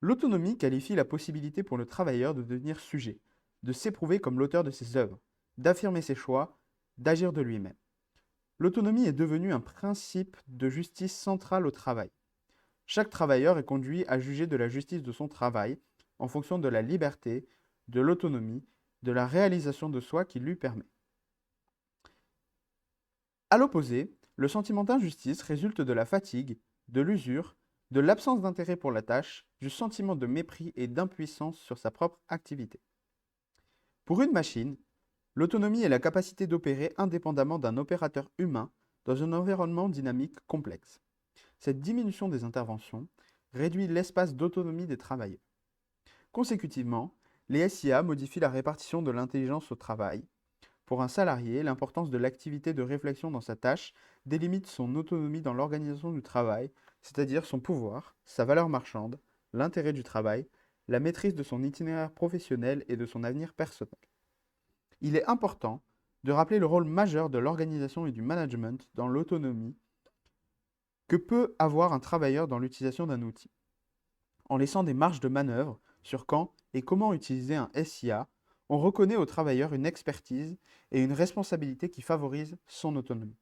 L'autonomie qualifie la possibilité pour le travailleur de devenir sujet, de s'éprouver comme l'auteur de ses œuvres, d'affirmer ses choix, d'agir de lui-même. L'autonomie est devenue un principe de justice central au travail. Chaque travailleur est conduit à juger de la justice de son travail en fonction de la liberté, de l'autonomie, de la réalisation de soi qui lui permet. À l'opposé, le sentiment d'injustice résulte de la fatigue, de l'usure, de l'absence d'intérêt pour la tâche, du sentiment de mépris et d'impuissance sur sa propre activité. Pour une machine, l'autonomie est la capacité d'opérer indépendamment d'un opérateur humain dans un environnement dynamique complexe. Cette diminution des interventions réduit l'espace d'autonomie des travailleurs. Consécutivement, les SIA modifient la répartition de l'intelligence au travail. Pour un salarié, l'importance de l'activité de réflexion dans sa tâche délimite son autonomie dans l'organisation du travail, c'est-à-dire son pouvoir, sa valeur marchande, l'intérêt du travail, la maîtrise de son itinéraire professionnel et de son avenir personnel. Il est important de rappeler le rôle majeur de l'organisation et du management dans l'autonomie que peut avoir un travailleur dans l'utilisation d'un outil. En laissant des marges de manœuvre sur quand et comment utiliser un SIA, on reconnaît au travailleur une expertise et une responsabilité qui favorisent son autonomie.